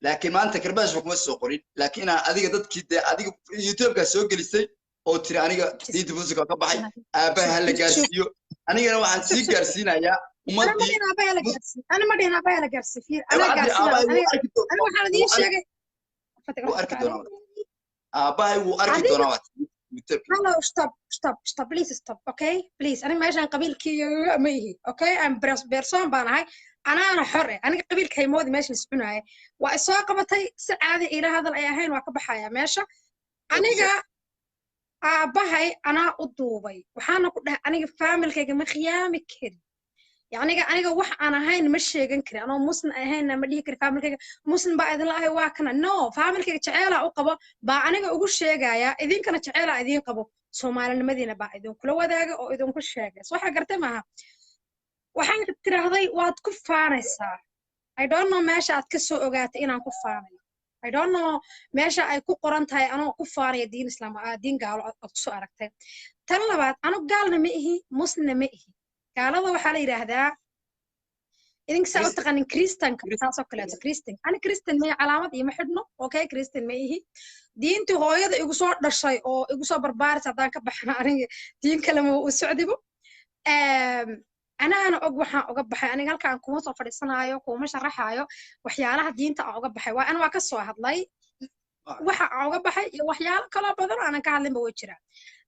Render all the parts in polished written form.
لكن ما أنت كرباش بكم السوقرين لكن أنا أديك ضد كده أديك يوتيوب كسوق لسه أو ترى أنا ديت موسيقى كبحي أبى هلا جالسيو أنا واحد سي جالسين يا أنا ما ومدي دينا أبي ألا جالسي أنا ما دينا أبي ألا جالسي فير أنا أبى جالسي أبى أنا واحد دين شيء وأركض أنا أبى وأركض أنا Hello, stop, please stop, okay? Please, أنا ماشي عن قبيل كي ميه, okay? I'm person بانهاي أنا حرة أنا قبيل كي مود ماشي نسبناها وأسواق بتي سعادة إلى هذا الأيهين وكبحايا ماشي أنا جا أبهاي أنا أضوبي وحنا كده أنا فاهمل كي ما خيامك كده يعني أنا وح أنا هاي مشي جنكري أنا مسلم هاي ما ليه كري فاهمل كي مسلم بعد الله واكنا no فاهمل كي تعالى أقبا با أنا أقول شيء جايا إذا كانت تعالى إذا قبوا سومال المدينة بعدهم كل وذاك أو إذا كل شيء صح قرت معها وحنا ترى هذي واد كفارسة I don't know ماشي أتكسو أوقات إنا كفاري I don't know ماشي أي كقرنتها أنا كفاري دين إسلام دين قالوا أقصو أركته تلا أنا قالنا مئه مسلم مئه قالوا ذا وحالي هذا إذا سألت عن كريستيان كتاسو كلاته كريستيان أنا كريستيان ما علامة يمحدنا أوكي كريستيان مئه دينتي هويدا igu soo dhashay oo igu soo barbaaris hadaan ka baxna aniga diin kale ma u socdibo ana og waxaan uga baxay aniga halkaan kuma soo fadhiisanayo kuma sharaxayo waxyaalaha diinta aan uga baxay waa ana waa ka soo hadlay waxa aan uga baxay iyo waxyaalo kala badan aan ka hadlin way jiraan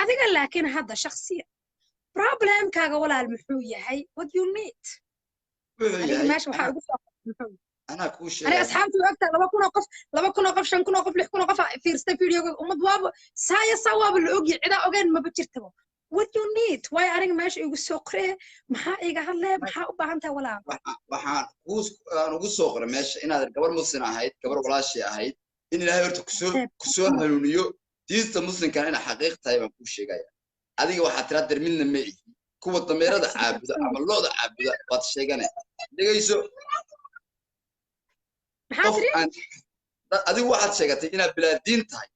adiga laakiin hadda shakhsiyan problemkaaga walaal muxuu yahay what you need aniga meesha waxa ugu soo أنا كوش أنا أصحابي وقتها لما كنا قف شن كنا قف لح كنا قف في رست فيديو ومضواب سايا صواب الأوجي عدا أوجين ما بتشرتبه what you need why أنا ماشي يقول سكرة ما إيجا هلا ما أبغى أنت ولا waxaan ugu soo qoray meesha inaad gabar muslim ahayd gabar walaashii ahayd in ilaahay horta kusoo hanuuniyo diinta muslimkan ina xaqiiq tahay baan kuu sheegaya adiga waxaad tiraa darmidna ma ihi kuwa dameerada caabuda ama looda caabuda baad sheegane dhegayso adigu waxaad sheegatay inaad bilaadiin tahay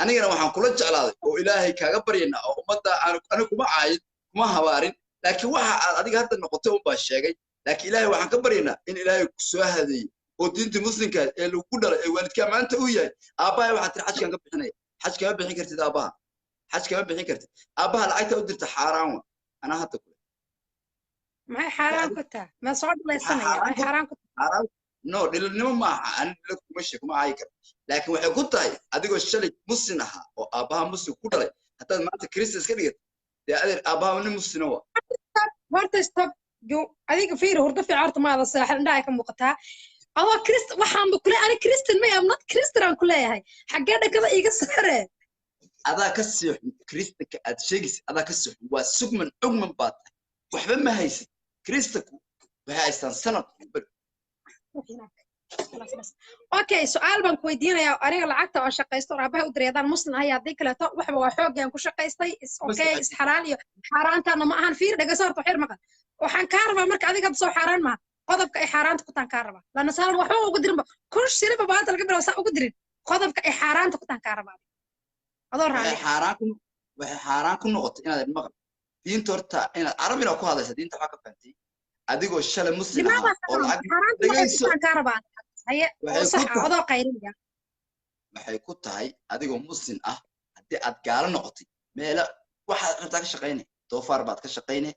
anigana waxaan kula jeclaaday oo ilaahay kaaga baryaynaa oo ummadda anigu kuma caayin kuma habaarin laakiin waxa aad adiga hadda noqotay un baa sheegay laakiin ilaahay waxaan ka baryaynaa in ilaahay ku soo hadeeyo oo diinta muslimka ee lagu dhalay ee waalidkaa maanta uu yahay aabbahay waxaad tiri xajkaan ka bixinaya xaj kama bixin kartid aabbaha xaj kama bixin kartid aabbaha lacagta u dirta xaaraan wa anaa hadda kule maxay xaaraan ku tahay ma soo dhalaysanaya maxay xaaraan ku tahay no dhilnimo ma aha aan dhilo kuma sheeg kuma caayi karo laakiin waxay ku tahay adigoo shalay muslim ahaa oo aabbaha muslim ku dhalay haddaad maanta kristan iska dhigatay dee adeer aabbaha nin muslima wa horta stop adiga fiir hurdo fiican horta maada saaxil indhaha ka muuqataa adoo waxaan ba kule ani kristan ma am not kristan aan ku leeyahay xaggee dhakada iiga sare adaa ka sii kristanka aad sheegaysa adaa ka sii waa sugman cugman baa tahay waxba ma haysid kristanku waxay haystaan sanad اوكي سؤال بان كويدينيا aniga lacagta oo shaqeysto raabaha u direedaan muslim ayaa hadii kale to waxba waa xooggan ku shaqeystay okay is xalaal iyo xaaraantana ma ahan fiir dhaga soorto xir maqan waxaan ka rabaa marka adiga soo xaaraan ma qodobka ay xaaraanta ku tan ka rabaa lana saalan waxba ugu dirin kun shirba baanta laga bilaw saa ugu dirin qodobka ay xaaraanta ku tan ka rabaa adoo raali waxay xaaraan ku noqotay inaad maqal diinta horta inaad arabina ku hadlaysa diinta waxa ka fahantay adigoo shalay muslim ah oo lacag dhageyso tan ka rabaa waxay ku tahay adigoo muslim ah haddii aad gaalo noqotay meela waxaad rabtaa ka shaqaynay doofaar baad ka shaqaynay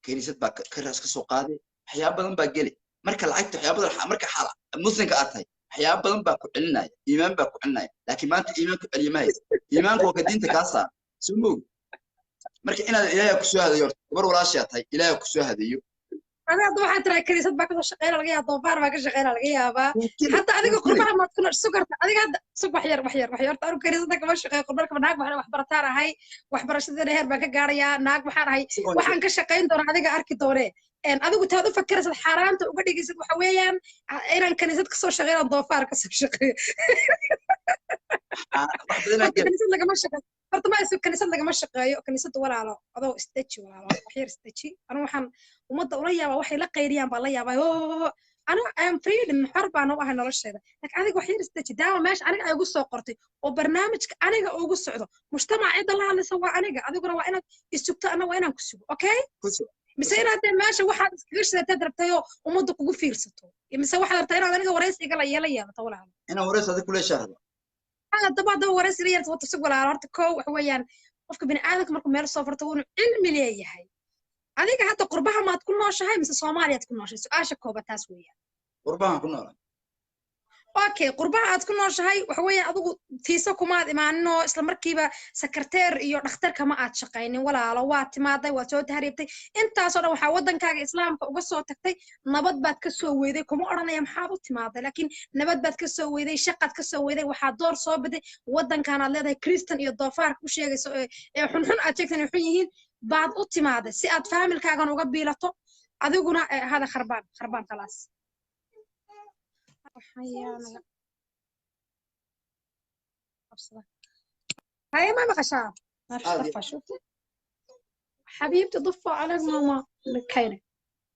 kaniisad baa ka soo qaaday waxyaaba badan baa geli marka lacagta waxyaaba badan marka muslimka aad tahay waxyaaba badan baa ku celinaya iimaan baa ku celinaya laakiin maanta iimaan ku celiya ma haysa iimaanku waa ka diinta kaa saar soo moog marka inaad ilaahay ku soo hadayo gabar walaashaa tahay ilaahay ku soo hadayo أنا أضوح ترى كريسات باكو شقينا لقيها ضوفار باكو شقينا لقيها با حتى أديك قربها ما تكون سكر أديك هذا سك وحير تارو كريسات كمان شقي قربك ناق بحنا وحبرتها هاي وحبرشة هير باكو قاريا ناق بحنا هاي وحن كشقين دور أديك أركي دوري إن أديك تهذو فكرت الحرام تقولي جيسك وحويان إيران كنيسات كسر شقينا ضوفار كسر شقي كنيسات لقى ما شقي horta ma isoo kaniisad laga ma shaqeeyo kaniisad walaalo adoo istaji walaalo wax yar istaji anu waxaan umada ula yaabaa waxay la qeyriyaan baa la yaabaa anu am freedom xor baan u ahay nolosheeda laakiin adiga wax yar istaji daawa meesha aniga ay ugu soo qortay oo barnaamijka aniga ugu socdo mujtamac cid la hadlaysa waa aniga adiguna waa inaad isugto ana waa inaan ku sugo okay mise inaad meesha waxaad iskaga shidatay rabtayoo ummadda kugu fiirsato mise waxaad rabtaa inaad aniga waraysiga la yeelato walaal ina wareys adiga kula shaahdo daba waraysi la yeelato wata sug walaal horta koo waxa weeyaan qofka bini aadamka markuu meel soo farto wuxuu cilmi leeyahay adiga hadda qurbaha maad ku nooshahay mise Soomaaliyaad ku nooshahay su'aasha koobaad taas weeyaan qurbahan ku noolaa okay qurbaha aad ku nooshahay waxa weeyaan adigu fiisa kumaad imaaninoo isla markiiba sekreteer iyo dhakhtar kama aad shaqaynin walaalo waa timaaday waa soo tahriibtay intaasoo dhan waxaa waddankaaga islaamka uga soo tagtay nabad baad ka soo weyday kuma odhanaya maxaad u timaaday laakiin nabad baad ka soo weyday shaqaad ka soo weyday waxaa door soo biday waddankaanaad leedahay kristan iyo doofaarka u sheegayso ee xunxun aad sheegtan ay xun yihiin baad u timaaday si aad faamilkaagan uga biilato adiguna hada kharbaan khalaas حيانا هاي ما بقشا طفى شوفي حبيبتي ضفوا على ماما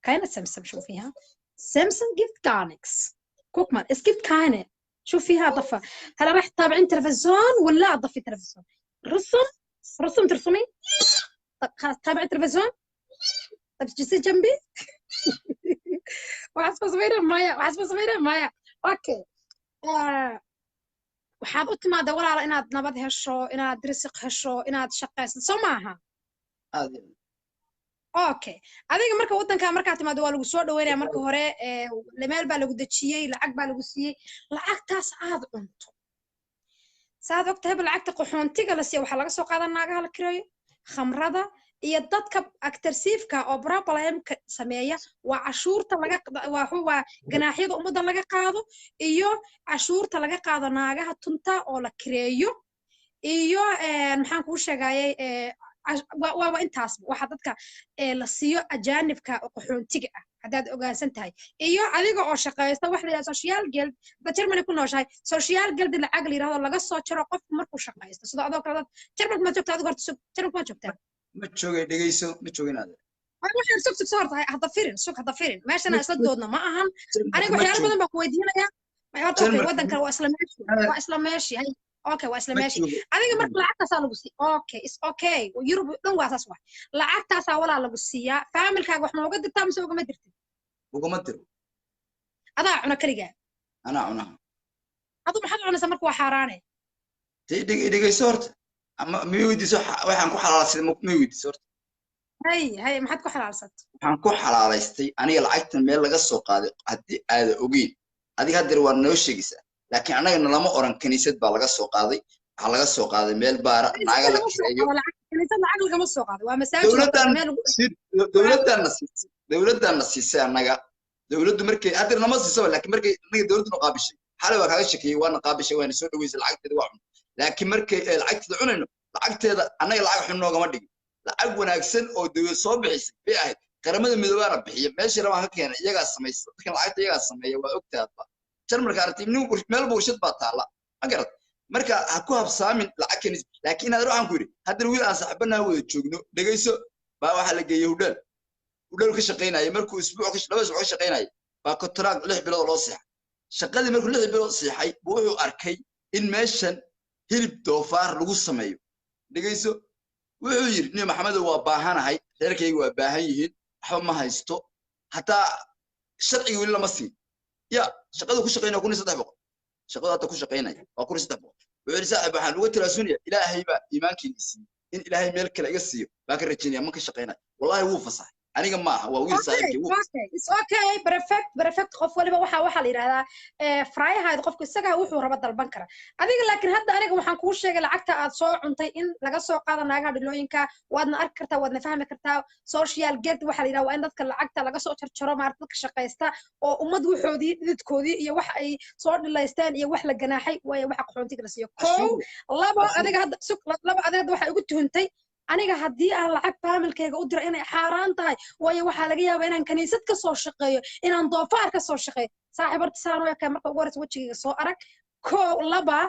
كاينة سمسم شوفيها سمسم جيفت كانكس كوكمان اس جيفت كاينة شوفيها ضفة هلا راح تتابعين تلفزيون ولا ضفي تلفزيون رسم ترسمي طب خلاص تابعي تلفزيون طب تجلسي جنبي وحسب صغيرة مايا اوكي waxaad u timaada walaal inaad nabad hesho inaad risiq hesho inaad shaqaysato soo maaha okay adiga marka waddanka markaad timaado waa lagu soo dhaweynaya marka hore meel baa lagu dejiyey lacag baa lagu siiyey lacagtaas aad cunto saad ogtahay lacagta qaxoontiga la siiyo waxaa laga soo qaadan naagaha la kireeyo khamrada iyo dadka actarsiifka oo problemka sameeya waa cashuurta waa ganaaxyada ummadda laga qaado iyo cashuurta laga qaado naagaha tunta oo la kireeyo iyo maxaan kuu sheegayay waa intaas waxa dadka la siiyo ajaanibka oo qaxoontiga ah haddaad ogaansan tahay iyo adiga oo shaqaysta wax la yiraahdo social guild da Germany ku nooshahay social guild lacag la yiraahdo laga soo jaro qofku markuu shaqaysto sida adoo kale Germany ma joogtaa adiga horta Germany ma joogtaa ma joogay dhageyso ma joogin aad waxaan soo hortay hada firin meeshana isla doodna ma ahan aniga waxyaalo badan baan ku weydiinayaa ma horta waddanka waa isla meeshi okay waa isla meeshi adiga marka lacagtaas lagu sii okay is okay Europe dhan waa saas wax lacagtaas walaa lagu siiyaa familkaaga wax ma uga dirtaa mise ugama dirtid ugama diro adaa cuna kaliya ana cunaha adu maxaad cunaysaa marka waa xaaraane dhageyso horta ama ma weydiiso waxaan ku xalaalsaday ma weydiiso horta hay maxaad ku xalaalsatay waxaan ku xalaalaystay aniga lacagtan meel laga soo qaaday haddii aad ogeyn adiga hadda waa noo sheegaysaa laakiin anagana lama oran kaniisad baa laga soo qaaday waxa laga soo qaaday meel baara naaga la kireeyo kaniisad lacag lagama soo qaaday waa masaajid dawladdan siisay anaga dawladdu markay hadda nama siisaba laakiin markay anaga dawladdu noo qaabishay xalay waa kaaga shakiyay waana qaabishay waana soo dhaweysay lacagteeda waa cun laakiin markay lacagteeda cunayno lacagteeda anaga lacag xun noogama dhigin lacag wanaagsan oo dawlad soo bixisay bay ahayd qaramada midoobana bixiya meeshii rabaan ka keenay iyagaa samaysta dadkan lacagta iyagaa sameeya waa ogtaadba jarmalka aragtay meel bulshad baa taala ma garad marka ha ku habsaamin lacag kenis laakiin aad waxaan ku yiri hadda wiil aan saxbanaa wada joogno dhageyso baa waxa la geeyay hudal ka shaqeynaya markuu isbuuc ka shaqeynaya baa kontract 6 bilood loo siixay shaqadii markuu 6 bilood siixay wuxuu arkay in meeshan hilib doofaar lagu sameeyo dhageyso wuxuu yiri nin maxamed waa baahanahay reerkayga waa baahan yihiin waxba ma haysto hataa sharciga wali lama siin ya shaqadu ku shaqeynaa 1300 shaqadu hata ku shaqeynaya waa 1300 wuxuu saaxiib waxaan uga tiraasuniya ilaahay baa iimaankiisa siiyo in ilaahay meel kale iga siiyo baa ka rajaynaya ma ka shaqeynaa wallahi wuu fasaxay aniga ma aha waa wiil saaxiibkii wuu it's okay perfect qof waliba waxa la yiraahdaa fraayahayd qofku isaga wuxuu raba dalban kara adiga laakiin hadda aniga waxaan kuu sheegay lacagta aad soo cuntay in laga soo qaado naagaha dhilooyinka waadna arki kartaa waadna fahmi kartaa social guild waxa la yiraahdaa waa in dadka lacagta laga soo jarjaro maarta dadka shaqaysta oo ummad waxoodii dhidkoodii iyo wax ay soo dhilaysteen iyo wax la ganaaxay way waxa qaxoontiga la siiyo laba adiga hadda waxa ugu tuhuntay aniga haddii aan lacag familkayga u diro inay xaaraan tahay waayo waxaa laga yaabaa inaan kaniisad ka soo shaqeeyo inaan doofaar ka soo shaqeeyo saaxiibarta saan oo kale marka ugu horeysa wajigayga soo arag laba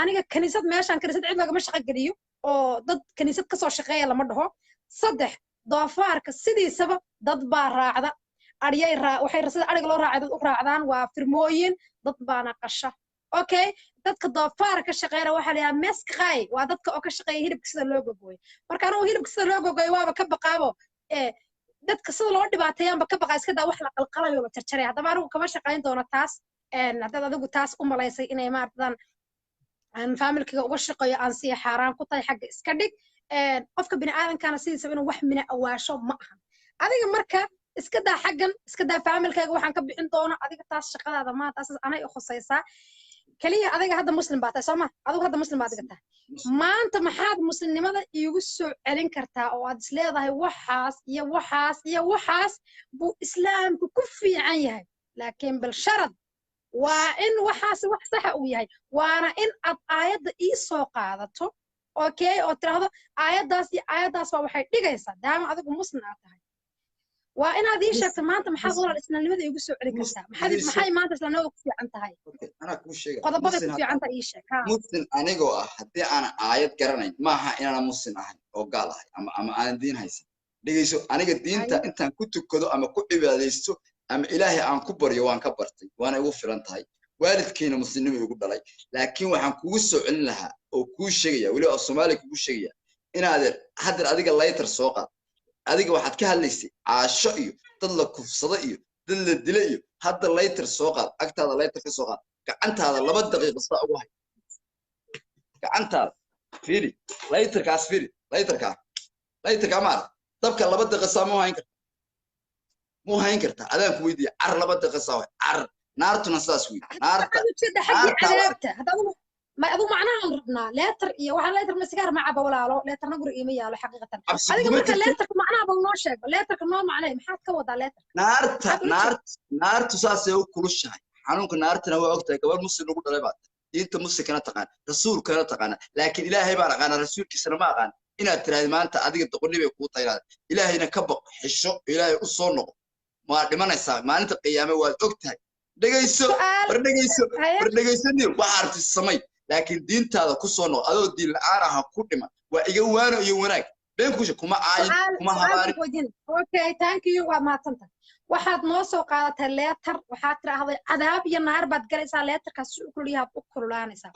aniga kaniisad meeshaan kaniisad cid lagama shaqo geliyo oo dad kaniisad ka soo shaqeeya lama dhaho saddex doofaarka sidiisaba dad baa raacda waxay sida ariga loo raacay dad u raacdaan waa firmooyin dad baana qasha okay dadka doofaar ka shaqeeya waxa la yiraahdaa mesqay waa dadka oo ka shaqeeya hilibka sida loo gogoyo marka anigu hilibka sida loo gogoyo waaba ka baqaabo dadka sida loo dhibaateeyaanba ka baqa iska daa wax la qalqalayo la jarjaray haddaba anigu kama shaqayn doono taas haddaad adigu taas u malaysay inay maartan aan familkiga uga shaqeeyo aan si xaaraan ku tahay xagga iska dhig qofka bini aadankana sidiisa inuu wax mina awaasho ma aha adiga marka iska daa xaggan iska daa familkaaga waxaan ka bixin doono adiga taas shaqadaada ma taas anay u khusaysaa kaliya adiga hadda muslim baa tahay soo ma adigu hadda muslim baad tahay maanta maxaad muslimnimada iigu soo celin kartaa oo aad isleedahay waxaas iyo waxaas iyo waxaas buu islaamku ku fiican yahay laakiin bal sharad waa in waxaas wax sax uu yahay waana in aad aayadda ii soo qaadato okay oo tiraahdo aayaddaas iyo aayaddaas baa waxay dhigaysaa daama adigu muslim aad tahay waa inaad ii sheegto maanta maxaad walaal islaamnimada iigu soo celin kartaa maxay maanta islaamnimada ku fiican tahay anaa kuu sheega qodobada ku fiican tahay ii sheeg muslim anigoo ah haddii aan aayad garanayn maaha inaan muslim ahayn oo gaal ahay ama aan diin haysan dhegeyso aniga diinta intaan ku tukado ama ku cibaadaysto ama ilaahay aan ku baryo waan ka bartay waana igu filan tahay waalidkeena muslimnimo igu dhalay laakiin waxaan kugu soo celin lahaa oo kuu sheegaya weli oo Soomaali kugu sheegaya inaad hadda adiga laytar soo qaad adiga waxaad ka hadlaysay caasho iyo dad la kufsado iyo dad la dilay iyo hadda laytar soo qaad agtaada laytar ka soo qaad gacantaada 2 daqiiqo saa ugu hay gacantaada fiiri laytarkaas fiiri laytarka maar dabka 2 daqiiqo saa مو هين كرتا أذان كويدي عر لبض قصاوي عر نارتو نصاص وي نارتا هذا ما أبو معناه ربنا لاتر يا واحد لاتر مسكار مع بولاله لاتر نقول إيميا له حقيقة هذا مركز لاتر معناه بالنوشة لاتر كمان معناه محط كوضع لاتر نارتو ساسيو كل شيء حنونك نارتنا وقتها قبل مسلم نقول ربات أنت مسلم كانت تقان رسول كانت تقان لكن إلهي بارك أنا رسول كسر ما قان إن ترى ما أنت أديك تقول لي بقوة طيران إلهي نكبق حشو إلهي أصونه ما دمنا الساق ما أنت قيامه وقتها دقيسو بردقيسني وعرف السماء لكن دين هذا كسونه هذا الدين العارها كلما وإجوانه يوناك بين كوش كما عايد كما هباري أوكي thank you وما تنت واحد نوصل قالت الليتر واحد ترى هذا عذاب ينهار بعد جلسة الليتر كسر كلها بكل لانسا